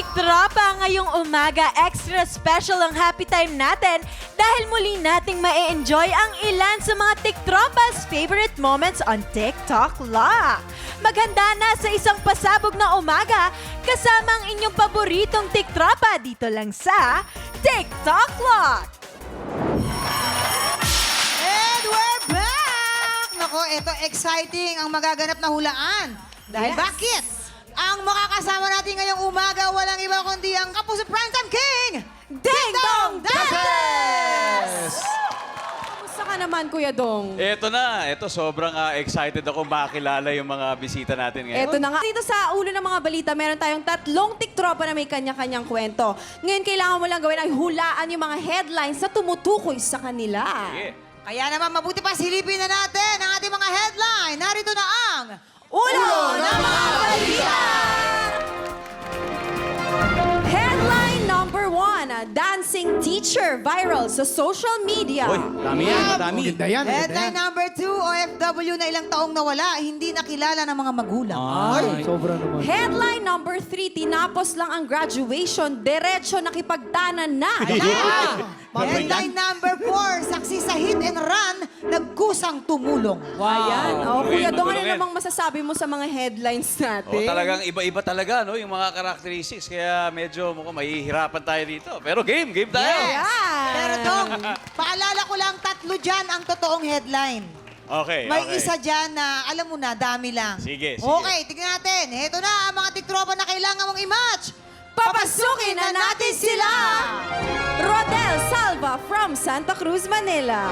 Tiktropa, ngayong umaga, extra special ang happy time natin dahil muli nating ma-enjoy ang ilan sa mga Tiktropa's favorite moments on TikTok Lock. Maghanda na sa isang pasabog na umaga kasama ang inyong paboritong Tiktropa dito lang sa TikTok Lock. And we're back! Nako, ito exciting ang magaganap na hulaan. Dahil Yes. bakit? Ang makakasama natin ngayong umaga, walang iba kundi ang Kapuso Primetime King, Ding Dong Dantes! Kamusta ka naman, Kuya Dong? Eto na. Eto, sobrang excited ako makilala yung mga bisita natin ngayon. Eto na nga. Dito sa ulo ng mga balita, meron tayong 3 tiktropa na may kanya-kanyang kwento. Ngayon, kailangan mo lang gawin ay hulaan yung mga headlines na tumutukoy sa kanila. Sige. Kaya naman, mabuti pa silipin na natin ang ating mga headline. Narito na ang Ulo ng mga balita! Headline number 1, dancing teacher viral sa social media. Uy, dami yan, dami. Maganda yan, headline number 2, OFW na ilang taong nawala, hindi nakilala ng mga magulang. Ay, sobra naman. Headline number 3, tinapos lang ang graduation, diretso nakipagtanan na. Headline number 4, saksi sa hit and run, nagkusang tumulong. Ayan. Oh, Kuya Dong, ano Tulungin. namang masasabi mo sa mga headlines natin? Talagang iba-iba talaga, no? Yung mga characteristics. Kaya medyo mukhang mahihirapan tayo dito. Pero game tayo. Ayan. Pero Dong, paalala ko lang, 3 dyan ang totoong headline. Okay, May okay. isa dyan na, alam mo na, dami lang. Sige, sige. Okay, tignan natin. Ito na ang mga tiktropa na kailangan mong i-match. Papasukin na natin sila! Rodel Salva from Santa Cruz, Manila.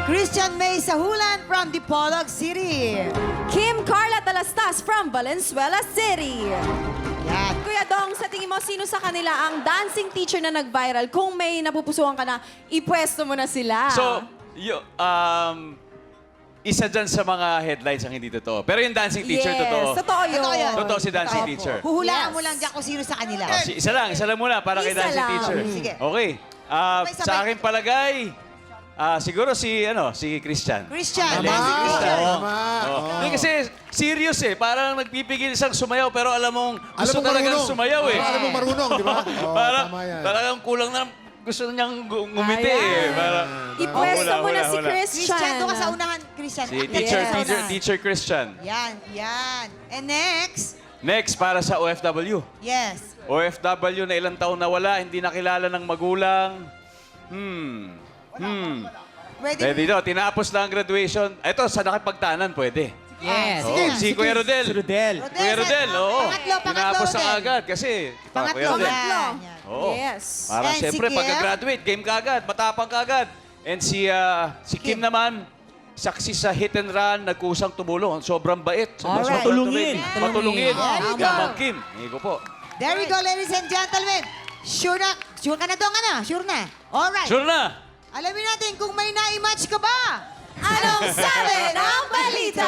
Christian May Sahulan from Dipolog City. Kim Carla Talastas from Valenzuela City. Yan. Kuya Dong, sa tingin mo, sino sa kanila ang dancing teacher na nag-viral? Kung may napupusuan ka na, ipwesto mo na sila. So, isa dyan sa mga headlines ang hindi totoo. Pero yung dancing teacher, yes, totoo. Totoo yun. Totoo yan. Totoo si dancing Opo. teacher. Huhulaan Yes. mo lang dyan kung sino sa kanila. Isa lang muna para kay Isa dancing lang. teacher. Sige. Okay. Sabay-sabay. Sa akin palagay, siguro si Christian. Christian. Tama. Si Christian. Hindi, kasi serious Parang nagpipigil siyang sumayaw pero alam mong gusto talagang sumayaw Alam mo marunong, di ba? Oo, Parang tama yan. talagang kulang na gusto niyang ngumiti Ayan. Parang, Ipwesto mo na si Christian. Christian, doon ka sa unahan, Christian. Si Akyat teacher, ka sa teacher, unahan. teacher Christian. Yan. And next, Next, para sa OFW. yes. OFW na ilang taon na wala, hindi nakilala ng magulang. Pwede. Dito, tinapos na ang graduation. Ito, sa nakipagtanan, pwede. Yes. Oo, si Kuya Rodel. Rodel. Kuya Rodel, oo. Pangatlo, Tinapos na Rodel. agad kasi. Pangatlo, Kuya Rodel. Pangatlo. Yan. Oo. Yes. Para And siyempre, si Kim? pagka-graduate, game ka agad, matapang ka agad. And si Kim naman, saksi sa hit and run, nagkusang tumulong. Sobrang bait. Sobrang Alright. matulungin. Matulungin. Matulungin. There you go. Yaman Kim. Iko po. There we go, ladies and gentlemen. Sure ka na doon ka na? Sure na? Alright. Sure na. Alamin natin kung may na-match ka ba. Anong sabi ng balita?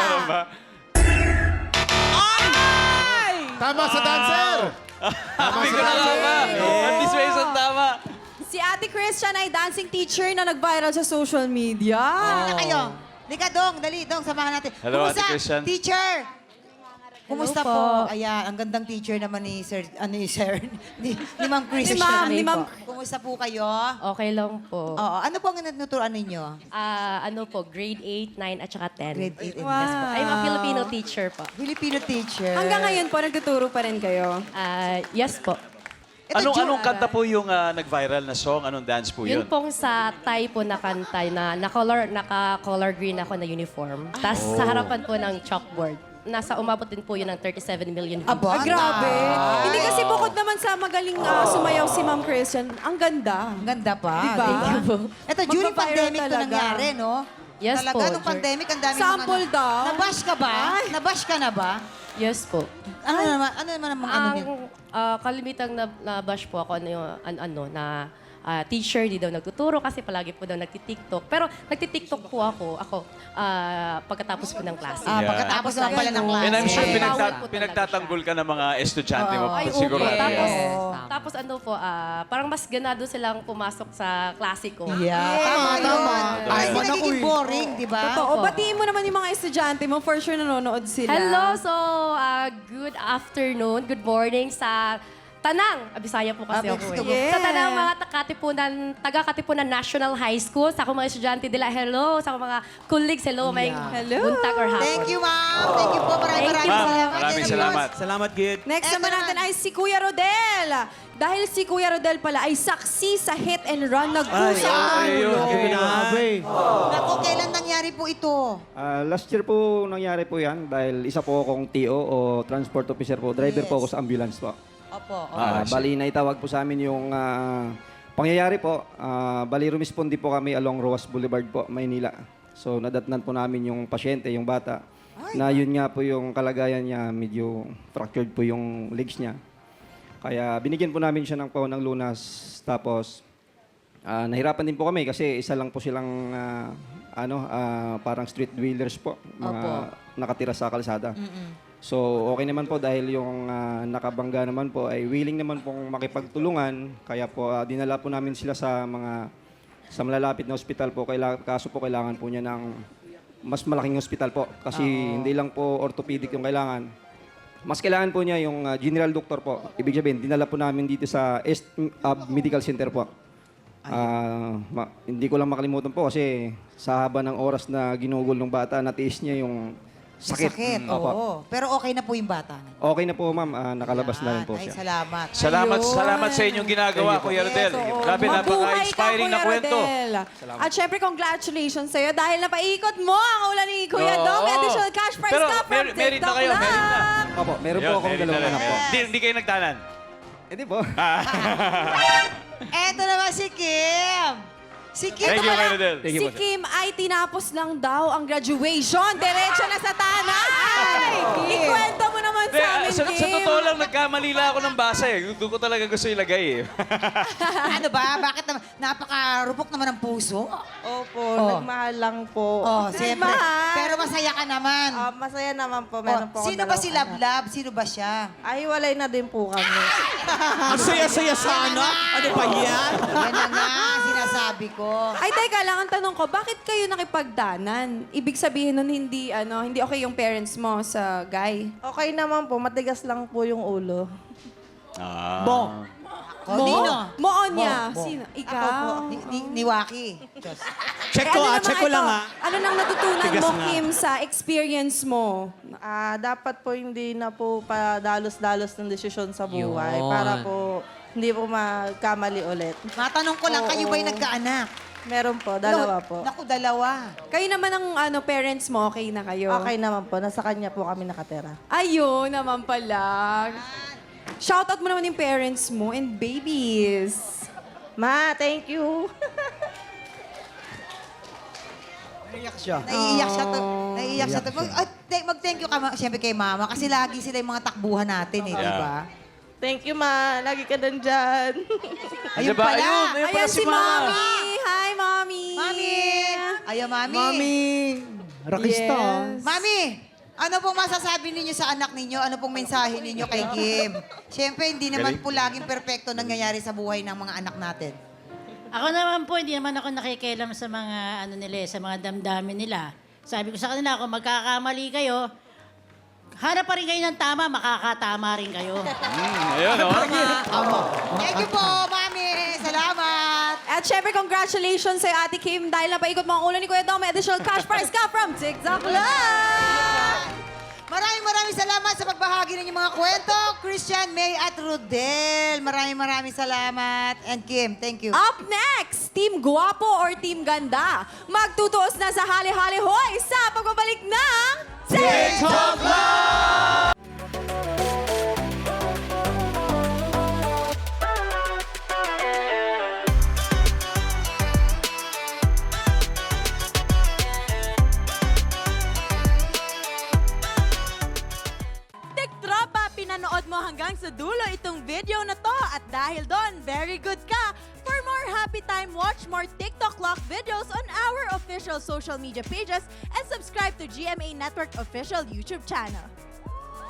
Tama sa dancer! Hindi ko na tama. At least may isang tama. Si Ate Christian ay dancing teacher na nag-viral sa social media. Ano na kayo? Lika, Dong. Dali, Dong. Samahan natin. Hello, Ate Kumusta, Christian. Teacher. Kumusta Hello po? po. Ayan, ang gandang teacher naman ni Sir, ni Ma'am Christian. Ni Ma'am. Kumusta po kayo? Okay lang po. Oo. Ano po ang natuturuan ninyo? Ano po, grade 8, 9, at saka 10. Grade 8 and Wow. Yes po. I'm a Filipino teacher po. Filipino teacher. Hanggang ngayon po, nagtuturo pa rin kayo. Yes po. Ito, Anong kanta po yung nag-viral na song? Anong dance po yun? Yun pong sa Thai po na kanta na naka-color green ako na uniform. Tapos sa harapan po ng chalkboard. Umabot din po yun ng 37 million views. Aba, Grabe. Hindi kasi bukod naman sa magaling sumayaw si Ma'am Christian, ang ganda. Ang ganda pa. Diba? Thank you po. Ito, during Magpa-viral pandemic to talaga. nangyari, no? Yes Talaga, po. nung pandemic, ang dami Sample daw. Nabash ka ba? Nabash ka na ba? Yes po. Ano naman ang ano niya? Ang kalimitang na-bash po ako na teacher, di daw nagtuturo kasi palagi po daw nagtitiktok. Pero nagtitiktok po ako pagkatapos po ng klase. Yeah. Pagkatapos naman pala ng klase. And I'm sure Bawal po talaga pinagtatanggol ka ng mga estudyante mo. Ay, Siguro. okay. Tapos, Yeah. tapos ano po, parang mas ganado silang pumasok sa klase ko. Yeah, tama yun. Ay, Tama. nagiging boring, di ba? Totoo. Batiin mo naman yung mga estudyante mo. For sure nanonood sila. Hello, so good afternoon, good morning sa Tanang, Bisaya po kasi ako eh. Yeah. Sa Tanang mga taga-Katipunan National High School, sa akong mga estudyante nila, hello. Sa akong mga colleagues, hello. May Hello. buntag or hapon. Thank you, ma'am. Thank you po. Maraming Thank you. salamat. Ma'am, maraming salamat. Salamat, Gid. Next Eto naman natin naman. ay si Kuya Rodel. Dahil si Kuya Rodel pala ay saksi sa hit and run nagkusang ng ayun. ulo. Naku, kailan nangyari po ito? Last year po nangyari po yan dahil isa po akong TO o transport officer po. Driver po ako sa ambulance po. Opo. Bali, naitawag po sa amin yung pangyayari po. Bali, rumispondi po kami along Roas Boulevard po, Maynila. So, nadatnan po namin yung pasyente, yung bata. Na yun nga po yung kalagayan niya, medyo fractured po yung legs niya. Kaya binigyan po namin siya ng ng lunas. Tapos, nahirapan din po kami kasi isa lang po silang parang street dwellers po. Mga nakatira sa kalsada. So, okay naman po dahil yung nakabangga naman po ay willing naman pong makipagtulungan. Kaya po, dinala po namin sila sa malalapit na ospital po. Kaso po kailangan po niya ng mas malaking ospital po. Kasi hindi lang po orthopedic yung kailangan. Mas kailangan po niya yung general doctor po. Ibig sabihin, dinala po namin dito sa Medical Center po. Hindi ko lang makalimutan po kasi sa haba ng oras na ginugol ng bata, natiis niya yung sakit. Sakit, Opo. oo. Pero okay na po yung bata. Okay na po, ma'am. Nakalabas na rin po Ay, siya. salamat. Salamat sa inyong ginagawa, Kuya Rodel. oo. Grabe, Mabuhay napaka-inspiring ka, na Kuya kwento. Rodel. At syempre, congratulations sa'yo dahil napaikot mo ang ulan ni Kuya Oo. Dong. May additional cash prize Pero ka from meron na TikTok kayo, meron na. Live. Opo, meron po akong dalawang anak po. Hindi kayo nagtanan. Hindi po. Eto naman si Kim. Si Kim Thank you, naman Kuya ang- Rodel. Si Kim ay tinapos lang daw ang graduation. Diretso na sa tanay! Ikwento mo naman sa amin, Sa Kim. totoo lang, nagkamali lang ako ng basa eh. Doon ko talaga gusto ilagay eh. Ano ba? Bakit naman? Napakarupok naman ang puso. Opo, Oh. nagmahal lang po. Oh, siyempre. Nagmahal. Pero masaya ka naman. Masaya naman po. Oh, Meron po akong sino ba si dalawang Love? Sino ba siya? anak. Ay, walay na din po kami. Ang saya-saya sana. Ano pa yan? Yan na nga, sinasabi ko. Ay, teka lang, ang tanong ko, bakit kayo nakipagdanan? Ibig sabihin nun, hindi okay yung parents mo sa guy. Okay naman po, matigas lang po yung ulo. Oh, Nino. Moon niya. Bo. Sino? Ako po. Ikaw? Ni Waki. Diyos. Check ko naman check ko ito? lang Ano nang natutunan Tigas mo, nga. Kim, sa experience mo? Dapat po hindi na po padalos-dalos ng desisyon sa buhay para po hindi po magkamali ulit. Matanong ko lang, kayo ba'y nagkaanak? Meron po, dalawa po. Naku, dalawa. Kayo naman ang parents mo, okay na kayo? Okay naman po, nasa kanya po kami nakatira. Ayun naman pala. Shoutout mo naman yung parents mo and babies. Ma, thank you. Naiiyak siya to. Naiiyak siya to. Mag-thank you ka, siyempre kay mama. Kasi lagi sila yung mga takbuhan natin eh, di ba? Thank you, Ma. Lagi ka nandyan. Ayun Diba? pala. Ayun pala Ayan si Mama. Mommy. Hi, Mommy. Mami! Ayaw, Mami. Yes. Mami, ano pong masasabi ninyo sa anak ninyo? Ano pong mensahe ninyo kay Kim? Siyempre, hindi naman po laging perpekto nangyayari sa buhay ng mga anak natin. Ako naman po, hindi naman ako nakikialam sa mga sa mga damdamin nila. Sabi ko sa kanila, kung magkakamali kayo, hanap pa rin kayo ng tama, makakatama rin kayo. Ayun, oh. Thank you po, Mami. Salamat. At syempre, congratulations sa'yo, Ate Kim, dahil napaikot mo ang ulo ni Kuya Dong. May additional cash prize ka from TikTok Live! Maraming salamat sa pagbahagi ng mga kwento. Christian, May at Rodel. Maraming salamat. And Kim, thank you. Up next, Team Guwapo or Team Ganda? Magtutuos na sa hali-hali hoy sa pagbabalik ng TikTok Tropa, pinanood mo hanggang sa dulo itong video na to at dahil doon, very good ka. For more happy time, watch more TikTok Lock videos on our official social media pages and subscribe to GMA Network official YouTube channel.